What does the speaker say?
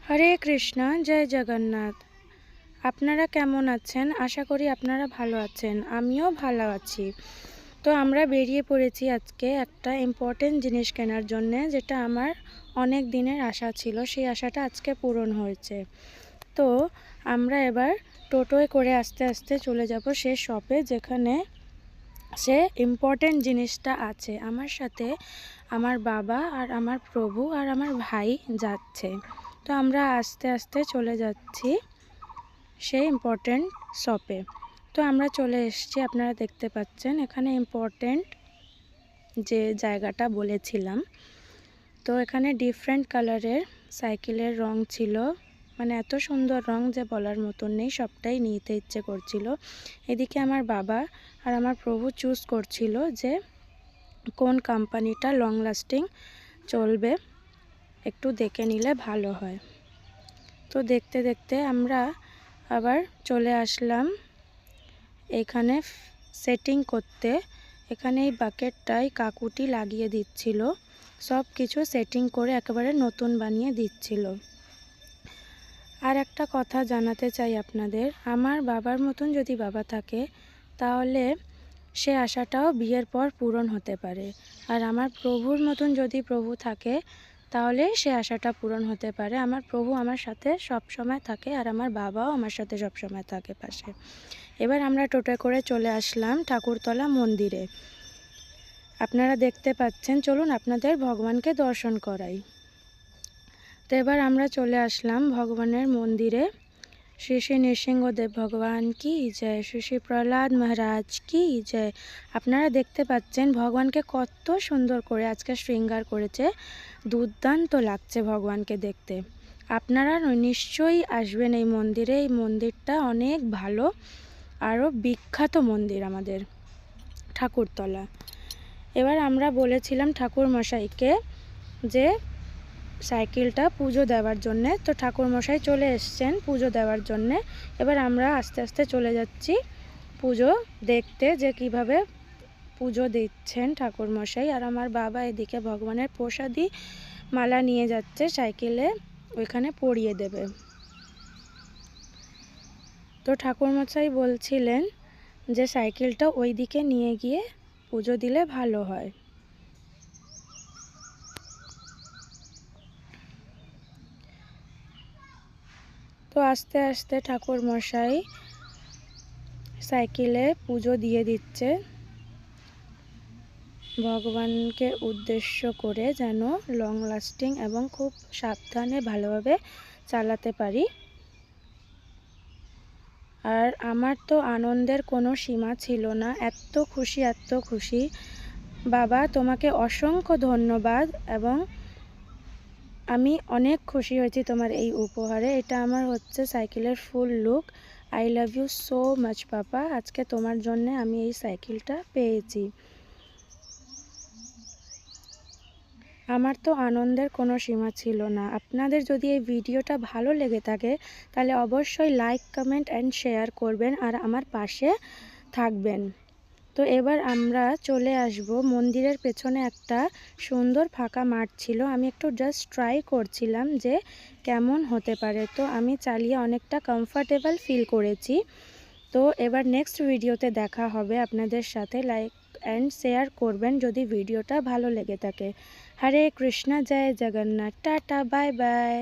হরে কৃষ্ণ, জয় জগন্নাথ। আপনারা কেমন আছেন? আশা করি আপনারা ভালো আছেন। আমিও ভালো আছি। তো আমরা বেরিয়ে পড়েছি আজকে একটা ইম্পর্টেন্ট জিনিস কেনার জন্য, যেটা আমার অনেক দিনের আশা ছিল। সেই আশাটা আজকে পূরণ হয়েছে। তো আমরা এবার টোটোয় করে আস্তে আস্তে চলে যাব সে শপে, যেখানে সে ইম্পর্টেন্ট জিনিসটা আছে। আমার সাথে আমার বাবা আর আমার প্রভু আর আমার ভাই যাচ্ছে। তো আমরা আস্তে আস্তে চলে যাচ্ছি সেই ইম্পর্টেন্ট শপে। তো আমরা চলে এসেছি, আপনারা দেখতে পাচ্ছেন এখানে ইম্পর্টেন্ট যে জায়গাটা বলেছিলাম। তো এখানে ডিফারেন্ট কালারের সাইকেলের রং ছিল, মানে এত সুন্দর রং যে বলার মতন নেই, সবটাই নিতে ইচ্ছে করছিল। এদিকে আমার বাবা আর আমার প্রভু চুজ করছিল যে কোন কোম্পানিটা লং লাস্টিং চলবে, একটু দেখে নিলে ভালো হয়। তো দেখতে দেখতে আমরা আবার চলে আসলাম এখানে সেটিং করতে। এখানে এই বাকেটটাই কাকুটি লাগিয়ে দিচ্ছিল, সব কিছু সেটিং করে একেবারে নতুন বানিয়ে দিচ্ছিল। আর একটা কথা জানাতে চাই আপনাদের, আমার বাবার মতন যদি বাবা থাকে তাহলে সে আশাটাও বিয়ের পর পূরণ হতে পারে। আর আমার প্রভুর মতন যদি প্রভু থাকে তাহলে সে আশাটা পূরণ হতে পারে। আমার প্রভু আমার সাথে সব সময় থাকে আর আমার বাবাও আমার সাথে সব সময় থাকে পাশে। এবার আমরা টোটোয় করে চলে আসলাম ঠাকুরতলা মন্দিরে। আপনারা দেখতে পাচ্ছেন, চলুন আপনাদের ভগবানকে দর্শন করাই। তো এবার আমরা চলে আসলাম ভগবানের মন্দিরে। শ্রী শ্রী নৃসিংহদেব ভগবান কি জয়, শ্রী শ্রী প্রহ্লাদ মহারাজ কি জয়। আপনারা দেখতে পাচ্ছেন ভগবানকে কত সুন্দর করে আজকে শৃঙ্গার করেছে, দুর্দান্ত লাগছে ভগবানকে দেখতে। আপনারা নিশ্চয়ই আসবেন এই মন্দিরে। এই মন্দিরটা অনেক ভালো, আরও বিখ্যাত মন্দির আমাদের ঠাকুরতলা। এবার আমরা বলেছিলাম ঠাকুর মশাইকে যে সাইকেলটা পুজো দেওয়ার জন্যে, তো ঠাকুরমশাই চলে এসছেন পুজো দেওয়ার জন্যে। এবার আমরা আস্তে আস্তে চলে যাচ্ছি পুজো দেখতে, যে কিভাবে পুজো দিচ্ছেন ঠাকুরমশাই। আর আমার বাবা এদিকে ভগবানের প্রসাদী মালা নিয়ে যাচ্ছে সাইকেলে, ওইখানে পরিয়ে দেবে। তো ঠাকুরমশাই বলছিলেন যে সাইকেলটা ওই দিকে নিয়ে গিয়ে পুজো দিলে ভালো হয়। তো আস্তে আস্তে ঠাকুর মশাই সাইকেলে পুজো দিয়ে দিচ্ছে ভগবানকে উদ্দেশ্য করে, যেন লং লাস্টিং এবং খুব সাবধানে ভালোভাবে চালাতে পারি। আর আমার তো আনন্দের কোনো সীমা ছিল না, এত খুশি এত খুশি। বাবা তোমাকে অসংখ্য ধন্যবাদ, এবং আমি অনেক খুশি হয়েছি তোমার এই উপহারে। এটা আমার হচ্ছে সাইকেলের full look. I love you so much papa, আজকে তোমার জন্য আমি এই সাইকেলটা পেয়েছি। আমার তো আনন্দের কোনো সীমা ছিল না। আপনাদের যদি এই ভিডিওটা ভালো লেগে থাকে তাহলে অবশ্যই লাইক কমেন্ট অ্যান্ড শেয়ার করবেন আর আমার পাশে থাকবেন। তো এবার আমরা চলে আসব মন্দিরের পেছনে একটা সুন্দর ফাঁকা মাঠ ছিল, আমি একটু জাস্ট ট্রাই করছিলাম যে কেমন হতে পারে। তো আমি চালিয়ে অনেকটা কমফর্টেবল ফিল করেছি। তো এবার নেক্সট ভিডিওতে দেখা হবে আপনাদের সাথে। লাইক অ্যান্ড শেয়ার করবেন যদি ভিডিওটা ভালো লেগে থাকে। হরে কৃষ্ণ, জয় জগন্নাথ, টাটা, বাই বাই।